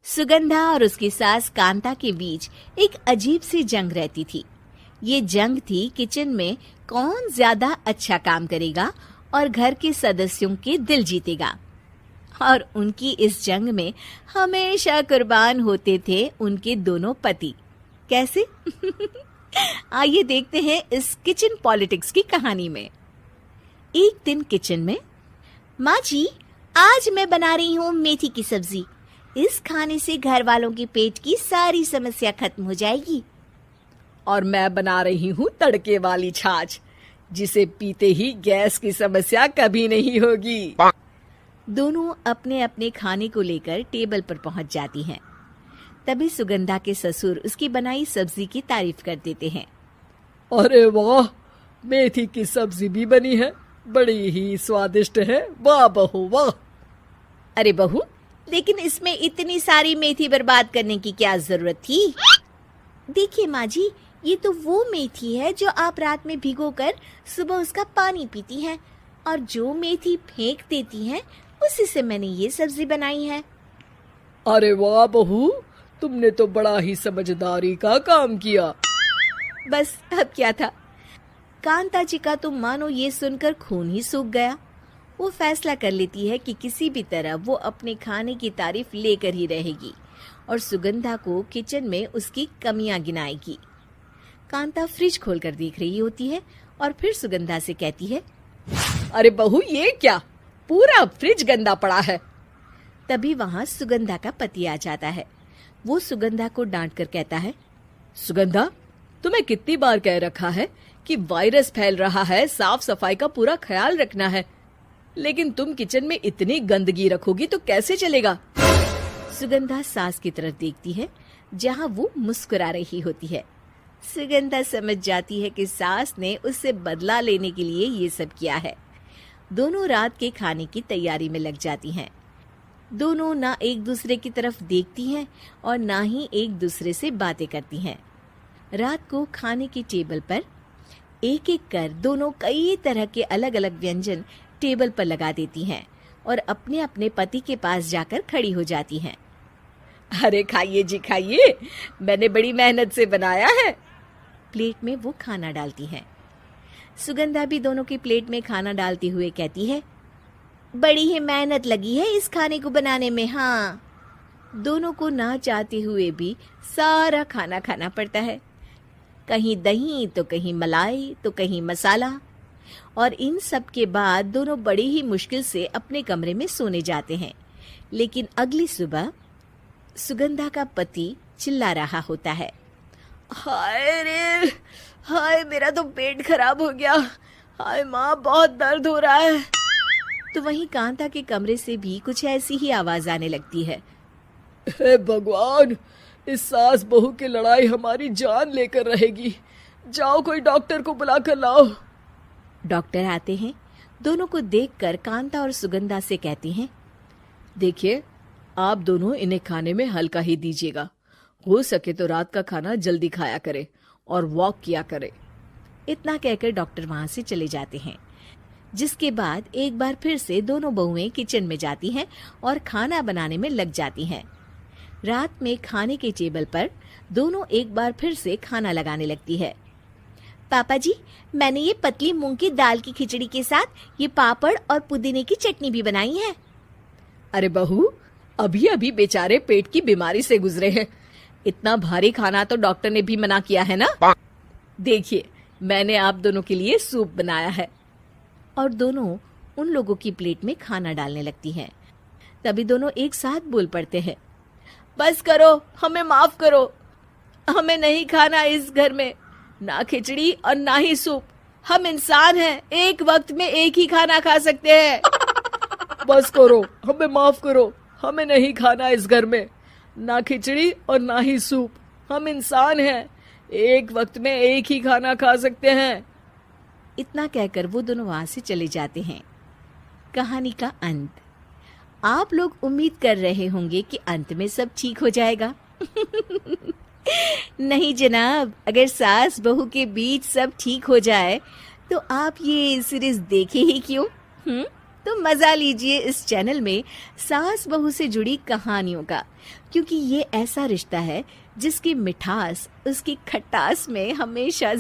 सुगंधा और उसकी सास कांता के बीच एक अजीब सी जंग रहती थी। ये जंग थी किचन में कौन ज्यादा अच्छा काम करेगा और घर के सदस्यों के दिल जीतेगा। और उनकी इस जंग में हमेशा कुर्बान होते थे उनके दोनों पति। कैसे? आइए देखते हैं इस किचन पॉलिटिक्स की कहानी में। एक दिन किचन में, माँ जी, आज मैं बना रही हूँ मेथी की सब्जी। इस खाने से घर वालों के पेट की सारी समस्या खत्म हो जाएगी। और मैं बना रही हूँ तड़के वाली छाछ, जिसे पीते ही गैस की समस्या कभी नहीं होगी। दोनों अपने अपने खाने को लेकर टेबल पर पहुंच जाती हैं। तभी सुगंधा के ससुर उसकी बनाई सब्जी की तारीफ कर देते हैं। अरे वाह, मेथी की सब्जी भी बनी है, बड़ी ही स्वादिष्ट है। वाह बहू वाह। अरे बहू, लेकिन इसमें इतनी सारी मेथी बर्बाद करने की क्या जरूरत थी? देखिए माँ जी, ये तो वो मेथी है जो आप रात में भिगोकर सुबह उसका पानी पीती हैं, और जो मेथी फेंक देती हैं उसी से मैंने ये सब्जी बनाई है। अरे वाह बहू, तुमने तो बड़ा ही समझदारी का काम किया। बस अब क्या था, कांता जी का तो मानो ये सुनकर खून ही सूख गया। वो फैसला कर लेती है कि किसी भी तरह वो अपने खाने की तारीफ लेकर ही रहेगी और सुगंधा को किचन में उसकी कमियां गिनाएगी। कांता फ्रिज खोलकर देख रही होती है और फिर सुगंधा से कहती है, अरे बहू, ये क्या, पूरा फ्रिज गंदा पड़ा है। तभी वहाँ सुगंधा का पति आ जाता है। वो सुगंधा को डांट कर कहता है, सुगंधा, तुम्हें कितनी बार कह रखा है कि वायरस फैल रहा है, साफ सफाई का पूरा ख्याल रखना है, लेकिन तुम किचन में इतनी गंदगी रखोगी तो कैसे चलेगा। सुगंधा सास की तरफ देखती है जहाँ वो मुस्कुरा रही होती है। सुगंधा समझ जाती है कि सास ने उससे बदला लेने के लिए ये सब किया है। दोनों रात के खाने की तैयारी में लग जाती हैं। दोनों ना एक दूसरे की तरफ देखती हैं और ना ही एक दूसरे से बातें करती हैं। रात को खाने की टेबल पर एक एक कर दोनों कई तरह के अलग अलग व्यंजन टेबल पर लगा देती हैं और अपने अपने पति के पास जाकर खड़ी हो जाती हैं। अरे खाइए जी खाइए, मैंने बड़ी मेहनत से बनाया है। प्लेट में वो खाना डालती हैं। सुगंधा भी दोनों की प्लेट में खाना डालते हुए कहती है, बड़ी ही मेहनत लगी है इस खाने को बनाने में। हाँ, दोनों को ना चाहते हुए भी सारा खाना खाना पड़ता है। कहीं दही तो कहीं मलाई तो कहीं मसाला। और इन सब के बाद दोनों बड़ी ही मुश्किल से अपने कमरे में सोने जाते हैं। लेकिन अगली सुबह सुगंधा का पति चिल्ला रहा होता है, हाय रे, हाय मेरा तो पेट खराब हो गया, हाय माँ बहुत दर्द हो रहा है। तो वहीं कांता के कमरे से भी कुछ ऐसी ही आवाज आने लगती है। हे भगवान, इस सास बहू की लड़ाई हमारी जान लेकर रहेगी। जाओ कोई डॉक्टर को बुला कर लाओ। डॉक्टर आते हैं। दोनों को देखकर कांता और सुगंधा से कहते हैं, देखिए, आप दोनों इन्हें खाने में हल्का ही दीजिएगा। हो सके तो रात का खाना जल्दी खाया करे और वॉक किया करे। इतना कहकर डॉक्टर वहां से चले जाते हैं। जिसके बाद एक बार फिर से दोनों बहुएं किचन में जाती हैं और खाना बनाने में लग जाती हैं। रात में खाने के टेबल पर दोनों एक बार फिर से खाना लगाने लगती है। पापा जी, मैंने ये पतली मूंग की दाल की खिचड़ी के साथ ये पापड़ और पुदीने की चटनी भी बनाई है। अरे बहू, अभी अभी बेचारे पेट की बीमारी से गुजरे हैं, इतना भारी खाना तो डॉक्टर ने भी मना किया है ना। देखिए, मैंने आप दोनों के लिए सूप बनाया है। और दोनों उन लोगों की प्लेट में खाना डालने लगती हैं। तभी दोनों एक साथ बोल पड़ते हैं, बस करो, हमें माफ करो, हमें नहीं खाना इस घर में ना खिचड़ी और ना ही सूप। हम इंसान हैं, एक वक्त में एक ही खाना खा सकते हैं। बस करो, हमें माफ करो, हमें नहीं खाना इस घर में ना खिचड़ी और ना ही सूप। हम इंसान हैं, एक वक्त में एक ही खाना खा सकते हैं। इतना कहकर वो दोनों वहां से चले जाते हैं। कहानी का अंत। आप लोग उम्मीद कर रहे होंगे कि अंत में सब ठीक हो जाएगा। नहीं जनाब, अगर सास बहू के बीच सब ठीक हो जाए तो आप ये सीरीज देखे ही क्यों? तो मजा लीजिए इस चैनल में सास बहू से जुड़ी कहानियों का, क्योंकि ये ऐसा रिश्ता है जिसकी मिठास उसकी खटास में हमेशा